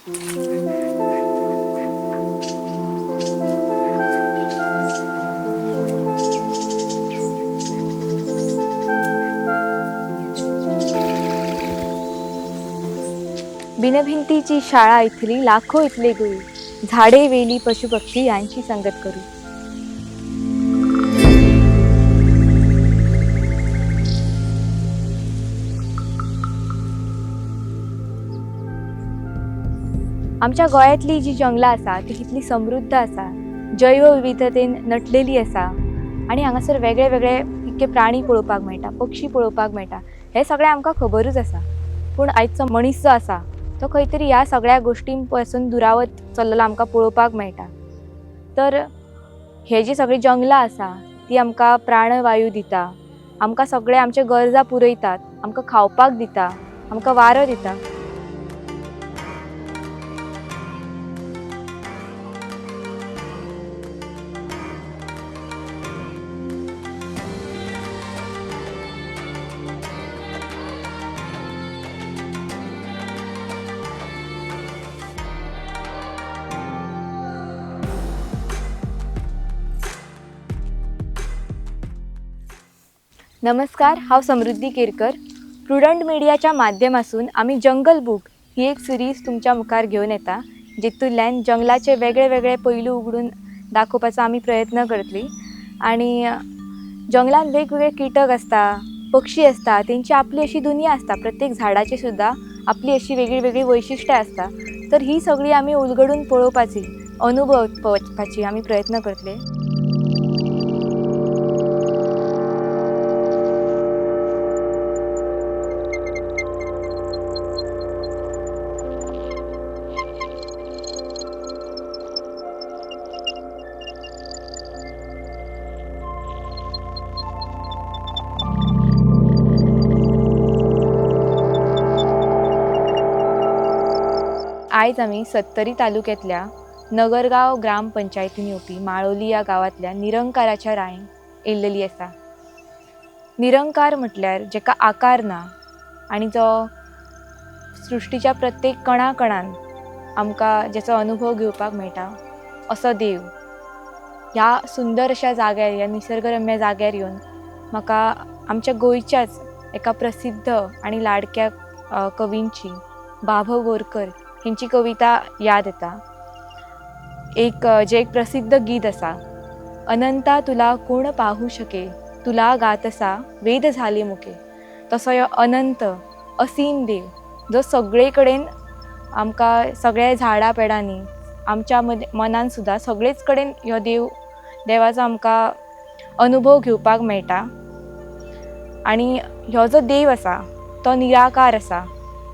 बिनभिंतीची शाळा इथली लाखो इथले गुरु, झाडे वेली पशुपक्षी यांची संगत करू. आमच्या गोंयांतली जी जंगलां आसा ती कितली समृद्ध आसा, जैवविविधतेन नटलेली आसा आणि हांगासर वेगळे वेगळे इतके प्राणी पळोवपाक मेळटा, पक्षी पळोवपाक मेळटा. हे सगळें आमकां खबरूच आसा. पूण आयचो मनीस जो आसा तो खंय तरी ह्या सगळ्या गोश्टीं पासून दुरावत चल्ललो आमकां पळोवपाक मेळटा. तर हे जी सगळी जंगलां आसा ती आमकां प्राणवायू दिता, आमकां सगळे आमचे गरजा पुरयतात, आमकां खावपाक दिता, आमकां वारो दिता. नमस्कार, हांव समृद्धी केरकर. प्रुडंट मिडियाच्या माध्यमातून आम्ही जंगल बुक ही एक सिरीज तुमच्या मुखार घेऊन येता, जितूंतल्यान जंगलाचे वेगळे वेगळे पैलू उगडून दाखोवपाचो आमी प्रयत्न करतली. आणि जंगलान वेगवेगळे कीटक असता, पक्षी असता, तेंची आपली अशी दुनिया असता. प्रत्येक झाडाची सुद्धा आपली अशी वेगळी वेगळी वैशिष्ट्ये असता. तर ही सगळी आमी उलगडून पळोवपाची, अनुभवपाची आमी प्रयत्न करतले. आयज आमी सत्तरी तालुक्यातल्या नगरगाव ग्रामपंचायतीन येवपी माळोली या गांवांतल्या निरंकाराच्या रायन येयल्लेली आसा. निरंकार म्हटल्यार जेका आकार ना आनी जो सृश्टीच्या प्रत्येक कणा कणान आमकां जेचो अनुभव घेवपाक मेळटा असो देव. ह्या सुंदर अशा जाग्यार, ह्या निसर्गरम्य जाग्यार येवन म्हाका आमच्या गोंयच्याच एका प्रसिद्ध आनी लाडक्या कवींची, बाभव बोरकर हेंची कविता याद येता. एक प्रसिद्ध गीत आसा, अनंता तुला कोण पाहू शके, तुला गातसा वेद झाले मुके. तसो ह्यो अनंत असीम देव जो सगळे कडेन आमकां सगळ्या झाडां पेडांनी आमच्या मनान सुद्धा सगळेच कडेन ह्यो देवाचो आमकां अनुभव घेवपाक मेळटा. आणि ह्यो जो देव आसा तो निराकार आसा,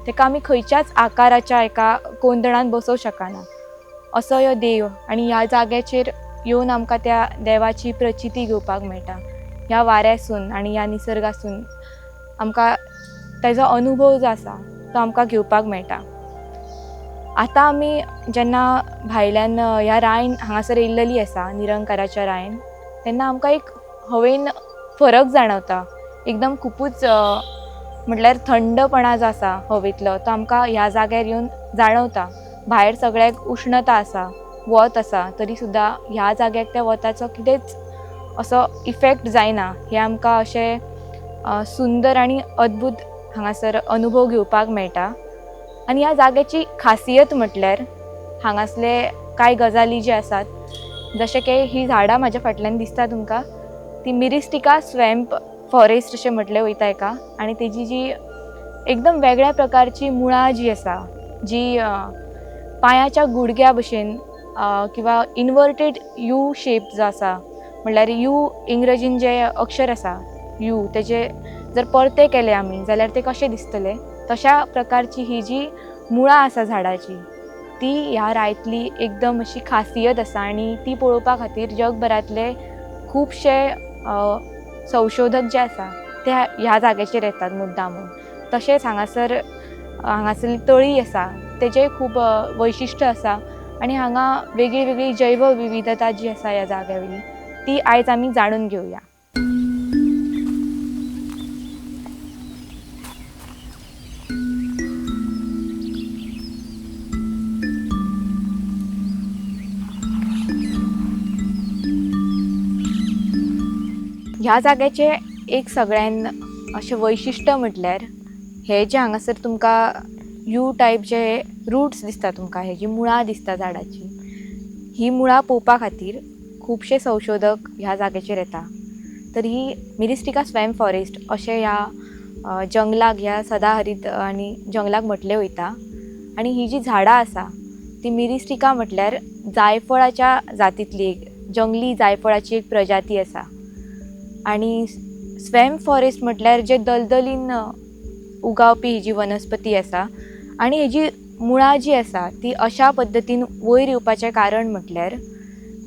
तेका आमी खंयच्याच आकाराच्या एका कोंदणान बसोवंक शकना असो ह्यो देव. आणि ह्या जाग्याचेर येवन आमकां त्या देवाची प्रचिती घेवपाक मेळटा. ह्या वाऱ्यासून आणि ह्या निसर्गासून आमकां तेजो अनुभव जो आसा तो आमकां घेवपाक मेळटा. आतां आमी जेन्ना भायल्यान ह्या रायन हांगासर येयल्लेली आसा, निरंकाराच्या रायन, तेन्ना आमकां एक हवेन फरक जाणवता. एकदम खुबूच म्हटल्यार थंडपणा जो आसा हवेंतलो तो आमकां ह्या जाग्यार येवन जाणवता. भायर सगळ्याक उश्णता आसा, वत आसा, तरी सुद्दां ह्या जाग्याक त्या वताचो कितेंच असो इफेक्ट जायना. हे आमकां अशें सुंदर आनी अद्भुत हांगासर अनुभव घेवपाक मेळटा. आनी ह्या जाग्याची खासियत म्हटल्यार हांगासले कांय गजाली जे आसात, जशें की ही झाडां म्हाज्या फाटल्यान दिसता तुमकां, ती मिरिस्टिका स्वॅम्प फॉरेस्ट अशें म्हटलें वयता हेका. आनी तेजी जी एकदम वेगळ्या प्रकारची मुळां जी आसा, जी पांयाच्या गुडघ्या भशेन किंवा इनवर्टेड यू शेप जो आसा, म्हणल्यार यू इंग्रजीन जे अक्षर आसा यू, तेजे जर परते केले आमी जाल्यार ते कशें दिसतले, तशा प्रकारची ही जी मुळां आसा झाडाची, ती ह्या रायतली एकदम अशी खासियत आसा. आनी ती पळोवपा खातीर जगभरातले खुबशे संशोधक जे आसा ते ह्या जाग्याचेर येतात मुद्दामून. तशेंच हांगासरली तळी आसा तेजेय खूब वैशिश्ट्य आसा. आनी हांगा वेगळी वेगळी जैवविविधता जी आसा ह्या जाग्यावयली ती आयज आमी जाणून घेवया. ह्या जाग्याचे एक सगळ्यान अशें वैशिश्ट्य म्हटल्यार हे जे हांगासर तुमकां यू टायप जे रूट्स दिसता, तुमकां हेजी मुळां दिसता झाडाची, ही मुळां पळोवपा खातीर खुबशे संशोधक ह्या जाग्याचेर येता. तर ही मिरिस्टिका स्वॅम्प फॉरेस्ट अशें ह्या जंगलाक, ह्या सदाहरीत आनी जंगलाक म्हटलें वयता. आनी ही जी झाडां आसा ती मिरिस्टिका म्हटल्यार जायफळाच्या जातींतली एक जंगली जायफळाची एक प्रजाती आसा. आनी स्वॅम्प फॉरेस्ट म्हटल्यार जे दलदलीन उगावपी ही जी वनस्पती आसा आनी हेजी मुळां जी आसा ती अशा पद्दतीन वयर येवपाचें कारण म्हटल्यार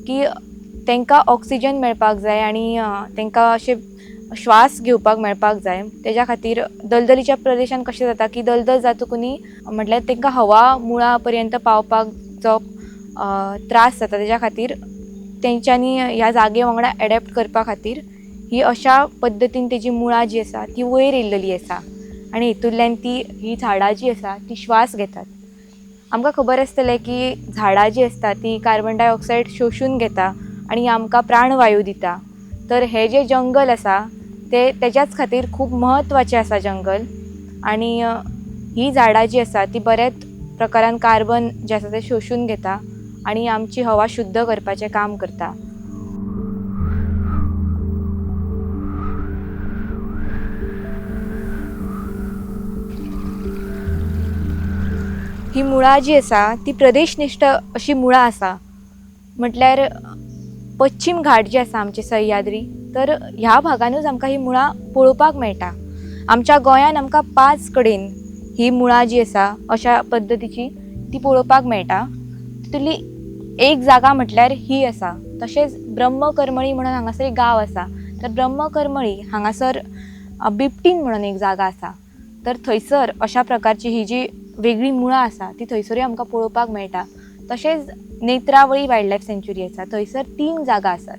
की तांकां ऑक्सिजन मेळपाक जाय आनी तांकां अशें श्वास घेवपाक मेळपाक जाय. तेज्या खातीर दलदलीच्या प्रदेशान कशें जाता की दलदल जातकूनी म्हटल्यार तांकां हवा मुळां पर्यंत पावपाक जो त्रास जाता, तेज्या खातीर तेंच्यांनी ह्या जागे वांगडा एडॅप्ट करपा खातीर ही अशा पद्दतीन तेजी मुळां जी आसा ती वयर येयल्लेली आसा आनी हितूंतल्यान ही झाडां जी आसा ती श्वास घेतात. आमकां खबर आसतलें की झाडां जी आसता ती कार्बन डायऑक्सायड शोशून घेता आनी आमकां प्राणवायू दिता. तर हे जे जंगल आसा तेज्याच खातीर खूब म्हत्वाचें आसा जंगल. आनी ही झाडां जी आसा ती बऱ्याच प्रकारान कार्बन जे आसा ते शोशून घेता आनी आमची हवा शुद्ध करपाचें काम करता. ही मुळां जी आसा ती प्रदेशनिश्ठ अशी मुळां आसा. म्हटल्यार पश्चिम घाट जे आसा आमचे सह्याद्री, तर ह्या भागानूच आमकां ही मुळां पळोवपाक मेळटा. आमच्या गोंयान आमकां 5 कडेन ही मुळां जी आसा अशा पद्दतीची ती पळोवपाक मेळटा. तितूंतली एक जागा म्हटल्यार ही आसा. तशेंच ब्रह्मकर्मळी म्हणून हांगासर एक गांव आसा. तर ब्रह्मकर्मळी हांगासर बिबटीन म्हणून एक जागा आसा. तर थंयसर अशा प्रकारची ही जी वेगळी मुळां आसा ती थंयसरूय आमकां पळोवपाक मेळटा. तशेंच नेत्रावळी वायल्ड लायफ सँच्युरी आसा, थंयसर 3 जागा आसात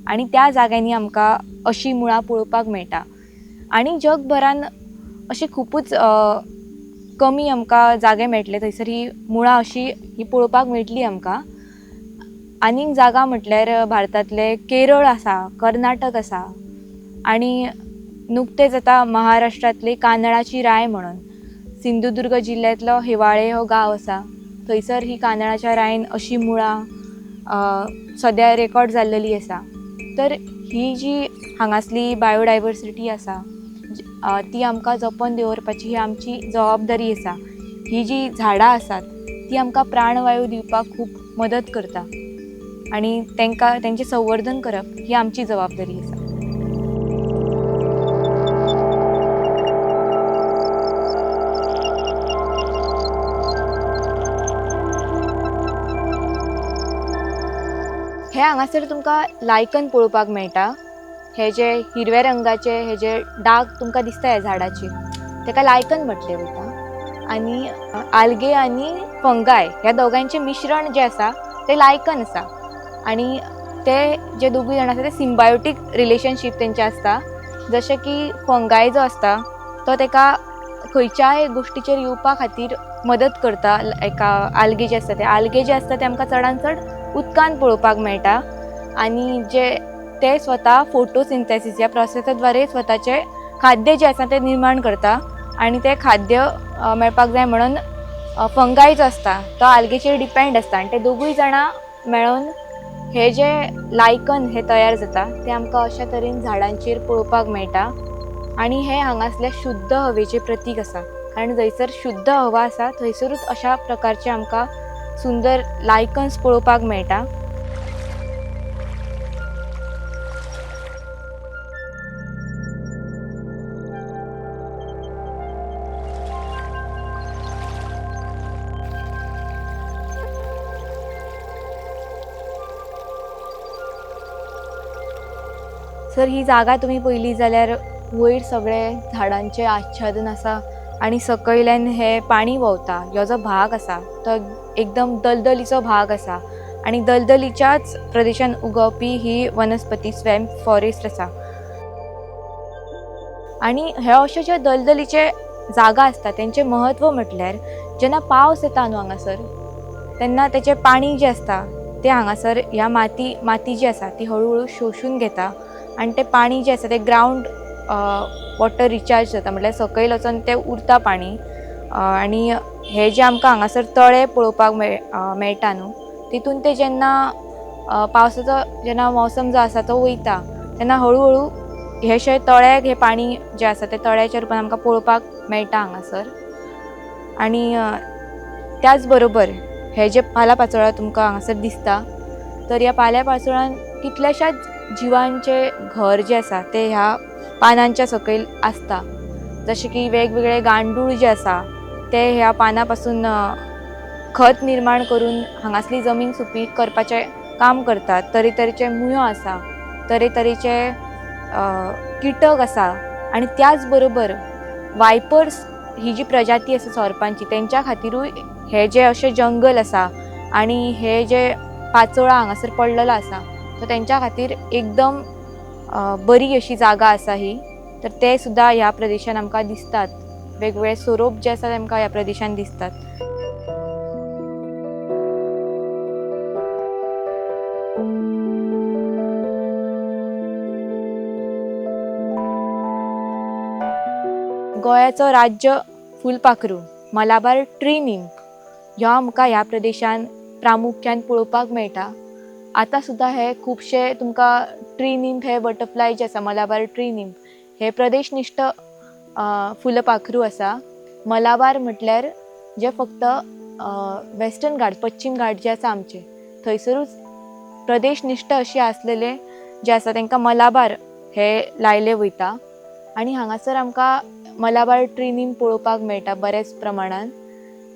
आनी त्या जाग्यांनी आमकां अशी मुळां पळोवपाक मेळटा. आनी जगभरान अशी खुबूच कमी आमकां जागे मेळटले थंयसर ही मुळां अशी ही पळोवपाक मेळटली आमकां. आनीक जागा म्हटल्यार भारतांतले केरळ आसा, कर्नाटक आसा आनी नुकतेंच आतां महाराष्ट्रांतली कानळाची राय म्हणून सिंधुदुर्ग जिल्ल्यांतलो हिवाळे हो गांव आसा. थंयसर ही कानळाच्या रायन अशी मुळां सद्या रेकॉर्ड जाल्लेली आसा. तर ही जी हांगासली बायोडायवर्सिटी आसा ती आमकां जपून दवरपाची ही आमची जबाबदारी आसा. ही जी झाडां आसात ती आमकां प्राणवायू दिवपाक खूब मदत करता आनी तेंचें संवर्धन करप ही आमची जबाबदारी आसा. हे हांगासर तुमकां लायकन पळोवपाक मेळटा. हे जे हिरव्या रंगाचे हे जे डाग तुमकां दिसता ह्या झाडाचेर ताका लायकन म्हटलें वयता. आनी आल्गे आनी फंगाय ह्या दोगांचें मिश्रण जें आसा तें लायकन आसा. आनी ते जे दोगूय जाण आसा ते सिम्बायोटीक रिलेशनशीप तेंचें आसता. जशें की फंगाय जो आसता तो ताका खंयच्याय गोश्टीचेर येवपा खातीर मदत करता. एका आल्गे जे आसता ते आमकां चडान चड उदकान पळोवपाक मेळटा आनी जे ते स्वता फोटोसिंथेसीस ह्या प्रोसेसा स्वताचे खाद्य जे आसा ते निर्माण करता आनी ते खाद्य मेळपाक जाय म्हणून फंगाय जो आसता तो आल्गेचेर डिपेंड आसता आनी ते दोगूय जाणां मेळून हे जे लायकन हे तयार जाता ते आमकां अशा तरेन झाडांचेर पळोवपाक मेळटा. आनी हे हांगासल्या शुद्ध हवेचें प्रतीक आसा, कारण जंयसर शुद्ध हवा आसा थंयसरूच अशा प्रकारचे आमकां सुंदर लायकन्स पळोवपाक मेळटा. सर ही जागा तुमी पयली जाल्यार वयर सगळे झाडांचे आच्छादन आसा आनी सकयल्यान हे पाणी व्हांवता. ह्यो जो भाग आसा तो एकदम दलदलीचो भाग आसा आनी दलदलीच्याच प्रदेशान उगवपी ही वनस्पती स्वॅम्प फॉरेस्ट आसा. आनी हे अशे जे दलदलीचे जागा आसता तेंचें महत्व म्हटल्यार जेन्ना पावस येता न्हू हांगासर तेन्ना तेचें पाणी जें आसता तें हांगासर ह्या माती जी आसा ती हळू हळू शोशून घेता आणि ते पाणी जे आसा ते ग्राउंड वॉटर रिचार्ज जाता, म्हटल्यार सकयल वचून ते उरता पाणी. आणि हे जे आमकां हांगासर तळे पळोवपाक मेळटा न्हू, तितून ते जेन्ना पावसाचो जेन्ना मौसम जो आसा तो वयता तेन्ना हळू हेशे तळ्याक हे पाणी जे आसा ते तळ्याच्या रुपान आमकां पळोवपाक मेळटा हांगासर. आणि त्याच बरोबर हे जे पालापाचोळा तुमकां हांगासर दिसता, तर ह्या पाल्या पाचोळ्यान कितल्याशाच जिवांचे घर जे आसा ते ह्या पानांच्या सकयल आसता. जशे की वेगवेगळे गांडूळ जे आसा ते ह्या पानां पासून खत निर्माण करून हांगासली जमीन सुपीक करपाचें काम करतात. तरेतरेचे मुळो आसा, तरेतरेचे किटक आसा, आणि त्याच बरोबर वायपर्स ही जी प्रजाती आसा सोरपांची तेंच्या खातीरूय हे जे अशे जंगल आसा आणि हे जे पाचोळा हांगासर पडलेलो आसा तो तेंच्या खातीर एकदम बरी अशी जागा आसा ही. तर ते सुद्दां ह्या प्रदेशान आमकां दिसतात. वेगवेगळे सोरोप जे आसा ते आमकां ह्या प्रदेशान दिसतात. गोंयाचो राज्य फुलपाखरू मलाबार ट्री निंप ह्यो आमकां ह्या प्रदेशान प्रामुख्यान पळोवपाक मेळटा. आतां सुद्दां हे खुबशे तुमकां ट्री निंप हे बटरफ्लाय जे आसा मलाबार ट्री निंप हे प्रदेशनिश्ठ फुलपाखरू आसा. मलाबार म्हटल्यार जे फक्त वेस्टर्न घाट पश्चिम घाट जे आसा आमचे थंयसरूच प्रदेशनिश्ठ अशे आसलेले जे आसा तांकां मलाबार हे लायले वयता. आणि हांगासर आमकां मलाबार ट्री निंप पळोवपाक मेळटा बरेच प्रमाणान.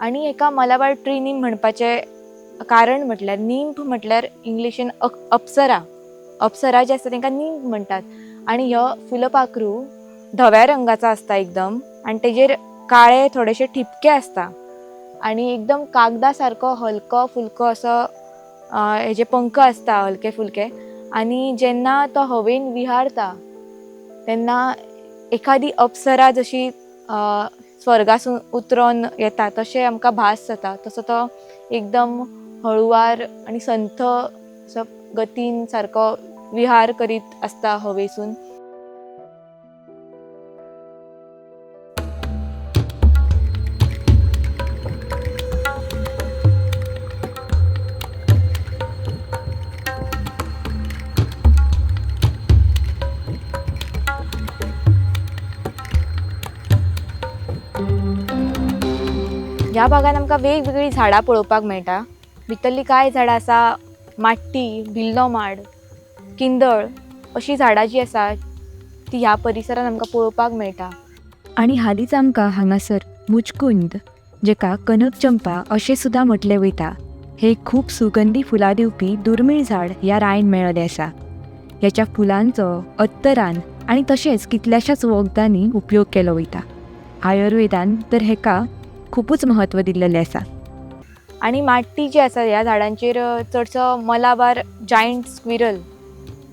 आणि हेका मलाबार ट्री निंप म्हणपाचें कारण म्हटल्यार निंप म्हटल्यार इंग्लिशीन अप्सरा जे आसता तांकां निंप म्हणटात. आणि ह्यो फुलपाखरू धव्या रंगाचो आसता एकदम, आनी तेजेर काळे थोडेशे ठिपके आसता, आनी एकदम कागदा सारको हलको फुलको असो हेजे पंख आसता हलके फुलके. आनी जेन्ना तो हवेन विहारता तेन्ना एखादी अप्सरा जशी स्वर्गासून उतरोन येता तशें आमकां भास जाता. तसो तो एकदम हळुवार आनी संथ असो गतीन सारको विहार करीत आसता हवेसून. ह्या भागान आमकां वेगवेगळी झाडां पळोवपाक मेळटा. भितरली कांय झाडां आसा माट्टी, बिल्लो माड, किंदळ अशीं झाडां जी आसा ती ह्या परिसरान आमकां पळोवपाक मेळटा. आणि हालींच आमकां हांगासर मुचकुंद, जेका कनक चंपा अशें सुद्दां म्हटलें वयता, हे खूब सुगंधी फुलां दिवपी दुर्मीळ झाड ह्या रायन मेळ्ळें आसा. ह्याच्या फुलांचो अत्तरान आनी तशेंच कितल्याशाच वखदांनी उपयोग केलो वयता. आयुर्वेदान तर हेका खूबच महत्व दिल्लेलें आसा. आणि माट्टी जी आसा ह्या झाडांचेर चडसो मलाबार जायंट स्क्विरल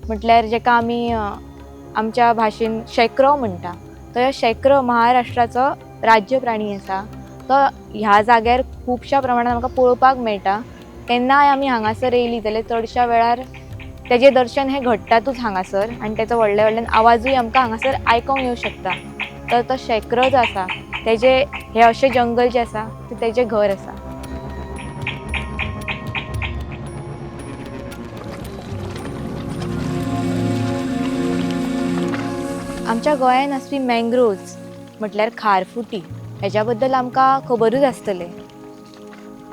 म्हटल्यार जेका आमी आमच्या भाशेन शेक्रो म्हणटा, तो शेक्रो महाराष्ट्राचो राज्य प्राणी आसा. तो ह्या जाग्यार खुबश्या प्रमाणान आमकां पळोवपाक मेळटा. केन्नाय आमी हांगासर येयलीं जाल्यार चडश्या वेळार तेजें दर्शन हें घडटातूच हांगासर, आनी तेचो व्हडले व्हडल्यान आवाजूय आमकां हांगासर आयकोंक येवं शकता. तर तो शेक्रो जो आसा तेजे हे अशें जंगल जे आसा ते तेजें घर आसा. आमच्या गोंयान आसपी मँग्रोव्ज म्हटल्यार खारफुटी हेज्या बद्दल आमकां खबरूच आसतलें.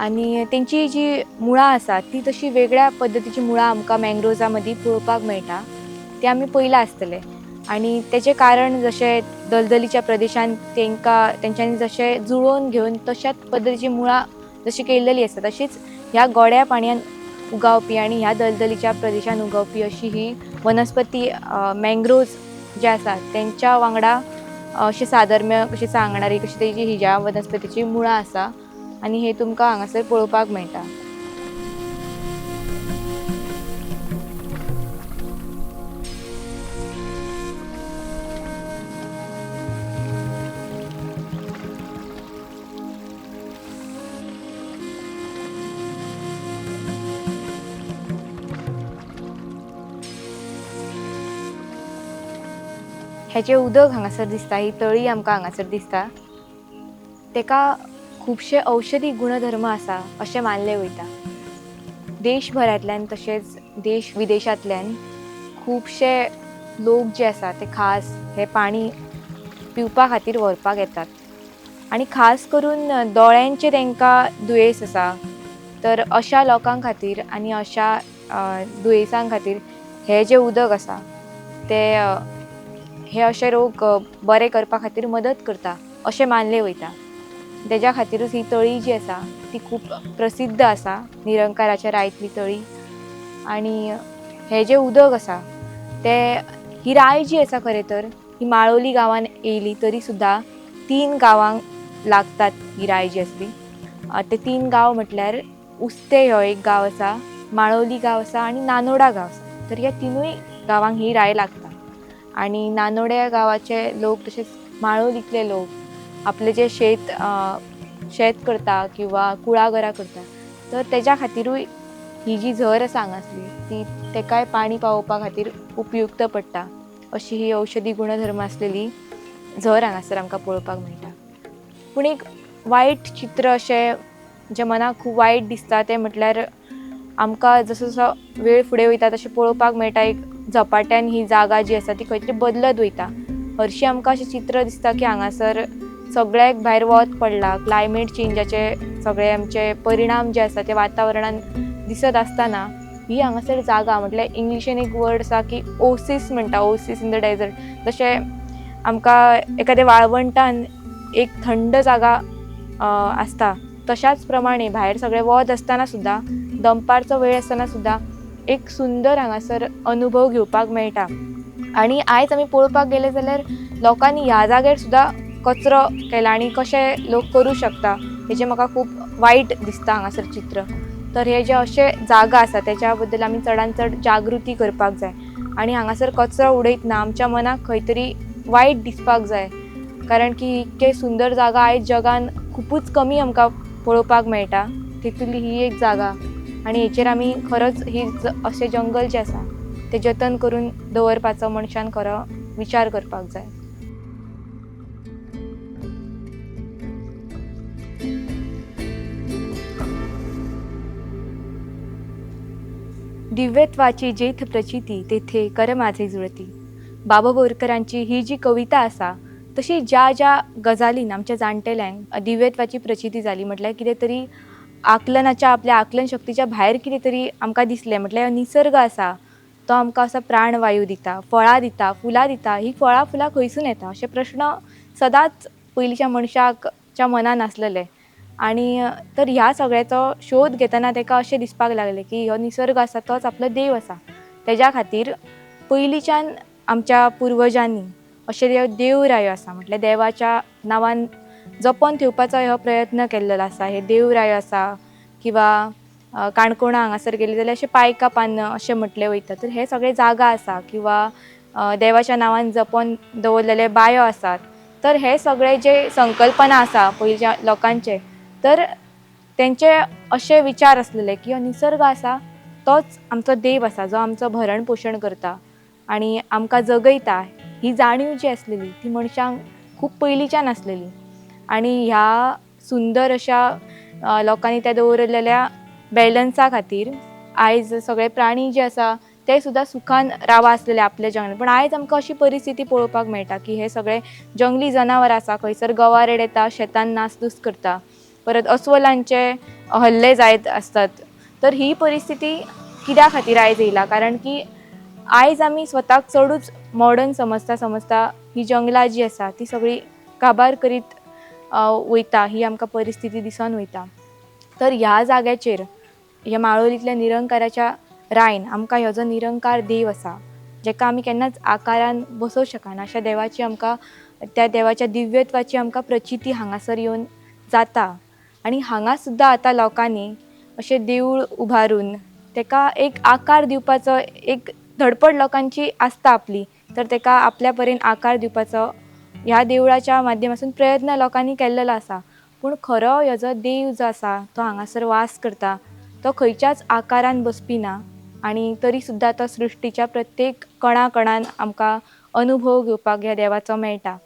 आनी तेंची जी मुळां आसा ती तशी वेगळ्या पद्दतीची मुळां आमकां मँग्रोव्जा मदीं पळोवपाक मेळटा. ते आमी पयलां आसतलें. आनी तेजें कारण जशें दलदलीच्या प्रदेशांत तेंच्यांनी जशें जुळोवन घेवन तशाच पद्दतीची मुळां जशी केल्लेली आसा, तशीच ह्या गोड्या पाणयान उगावपी आनी ह्या दलदलीच्या प्रदेशान उगवपी अशी ही वनस्पती मँग्रोव्ज जे आसात तेंच्या वांगडा अशें साधर्म्य कशें सांगणारी कशी तेजी ही ह्या वनस्पतीची मुळां आसा. आनी हे तुमकां हांगासर पळोवपाक मेळटा. हेजें उदक हांगासर दिसता, ही तळी आमकां हांगासर दिसता, तेका खुबशे औषधी गुणधर्म आसा अशें मानलें वयता. देशभरांतल्यान तशेंच देश विदेशांतल्यान खुबशे लोक जे आसा ते खास हे पाणी पिवपा खातीर व्हरपाक येतात. आनी खास करून दोळ्यांचे तांकां दुयेंस आसा, तर अशा लोकां खातीर आनी अशा दुयेंसां खातीर हे जें उदक आसा तें हे अशे रोग बरे करपा खातीर मदत करता अशें मानलें वयता. तेज्या खातीरूच ही तळी जी आसा ती खूब प्रसिद्ध आसा, निरंकाराच्या रायतली तळी. आनी हे जें उदक आसा तें ही राय जी आसा खरें तर ही माळोली गांवान येयली तरी सुद्दां 3 गांवांक लागतात ही राय जी आसली. ते 3 गांव म्हटल्यार उस्ते हो एक गांव आसा, माळोली गांव आसा आनी नानोडा गांव आसा. तर ह्या तिनूय गांवांक ही राय लागता. आनी नानोड्या गांवाचे लोक तशेंच माळोलीतले लोक आपले जे शेत करता किंवा कुळागरां करता, तर तेज्या खातीरूय ही जी झर आसा हांगासली ती तेकाय पाणी पावोवपा खातीर उपयुक्त पडटा अशी ही औषधी गुणधर्म आसलेली झर हांगासर आमकां पळोवपाक मेळटा. पूण एक वायट चित्र अशें जें मनाक खूब वायट दिसता तें म्हटल्यार आमकां जसो जसो वेळ फुडें वयता तशें पळोवपाक मेळटा एक झपाट्यान ही जागा जी आसा ती खंय तरी बदलत वयता. हरशीं आमकां अशें चित्र दिसता की हांगासर सगळ्याक भायर वत पडला, क्लायमेट चेंजाचे सगळे आमचे परिणाम जे आसा ते वातावरणान दिसत आसतना ही हांगासर जागा म्हटल्यार इंग्लिशेन एक वर्ड आसा की ओसीस म्हणटा, ओसीस इन द डेजर्ट. जशें आमकां एखाद्या वाळवंटान एक थंड जागा आसता तशाच प्रमाणे भायर सगळें वत आसतना सुद्दां दनपारचो वेळ आसतना सुद्दां एक सुंदर हांगासर अनुभव घेवपाक मेळटा. आनी आयज आमी पळोवपाक गेले जाल्यार लोकांनी ह्या जाग्यार सुद्दां कचरो केला आनी कशें लोक करूं शकता हेजें म्हाका खूब वायट दिसता हांगासर चित्र. तर हे जे अशे जागा आसा तेज्या बद्दल आमी चडांत चड जागृती करपाक जाय आनी हांगासर कचरो उडयतना आमच्या मनाक खंय तरी वायट दिसपाक जाय, कारण की इतके सुंदर जागा आयज जगान खुबूच कमी आमकां पळोवपाक मेळटा, तितूंतली ही एक जागा. आनी हेचेर आमी खरोच ही अशें जंगल जें आसा तें जतन करून दवरपाचो मनशान खरो विचार करपाक जाय. दिव्यत्वाची जेथ प्रचिती तेथे कर माझे जुळती. बाबा बोरकरांची ही जी कविता आसा तशी ज्या ज्या गजालीन आमच्या जाणटेल्यांक दिव्यत्वाची प्रचिती जाली म्हटल्यार कितें तरी आकलनाच्या आपल्या आकलन शक्तीच्या भायर कितें तरी आमकां दिसलें म्हटल्यार निसर्ग आसा तो आमकां असो प्राणवायू दिता, फळां दिता, फुलां दिता. ही फळां फुलां खंयसून येता अशे प्रश्न सदांच पयलींच्या मनशाच्या मनान आसलेले. आनी तर ह्या सगळ्याचो शोध घेतना ताका अशें दिसपाक लागलें की हो निसर्ग आसा तोच आपलो देव आसा. तेज्या खातीर पयलींच्यान आमच्या पुर्वजांनी अशे देवरायो आसा म्हटल्यार देवाच्या नांवान जपोन ठेवपाचो हो प्रयत्न केल्लो आसा. हे देवरायो आसा किंवा काणकोणा हांगासर गेले जाल्यार अशें पायका पान्न अशें म्हटलें वयता. तर हे सगळे जागा आसा किंवा देवाच्या नांवान जपोन दवरलेले बायो आसात. तर हे सगळे जे संकल्पना आसा पयलींच्या लोकांचे, तर तेंचे अशे विचार आसलेले की हो निसर्ग आसा तोच आमचो देव आसा जो आमचो भरण पोशण करता आनी आमकां जगयता. ही जाणीव जी आसलेली ती मनशांक खूब पयलींच्यान आसलेली. आनी ह्या सुंदर अशा लोकांनी त्या दवरलेल्या बॅलन्सा खातीर आयज सगळे प्राणी जे आसा ते सुद्दां सुखान रावा आसलेले आपल्या जंगलान. पण आयज आमकां अशी परिस्थिती पळोवपाक मेळटा की हे सगळे जंगली जनावर आसा खंयसर गवारेड येता, शेतान नासधूस करता, परत अस्वलांचे हल्ले जायत आसतात. तर ही परिस्थिती कित्या खातीर आयज येयला, कारण की आयज आमी स्वताक चडूच मॉडर्न समजता ही जंगलां जी आसा ती सगळी काबार करीत वयता, ही आमकां परिस्थिती दिसून वयता. तर ह्या जाग्याचेर ह्या माळोलींतल्या निरंकाराच्या रायन आमकां ह्यो जो निरंकार देव आसा जेका आमी केन्नाच आकारान बसोवं शकना, अशा देवाची आमकां त्या देवाच्या दिव्यत्वाची आमकां प्रचिती हांगासर येवन जाता. आनी हांगा सुद्दां आतां लोकांनी अशें देवूळ उबारून तेका एक आकार दिवपाचो एक धडपड लोकांची आसता आपली, तर तेका आपल्या परेन आकार दिवपाचो ह्या देवळाच्या माध्यमांतून प्रयत्न लोकांनी केल्लो आसा. पूण खरो ह्यो जो देव जो आसा तो हांगासर वास करता तो खंयच्याच आकारान बसपी ना, आनी तरी सुद्दां तो सृश्टीच्या प्रत्येक कणा कणान आमकां अनुभव घेवपाक ह्या देवाचो मेळटा.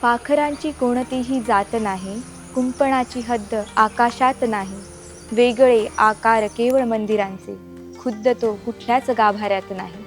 पाखरांची कोणतीही जात नाही, कुंपणाची हद्द आकाशात नाही. वेगळे आकार केवळ मंदिरांचे, खुद्द तो कुठल्याच गाभाऱ्यात नाही.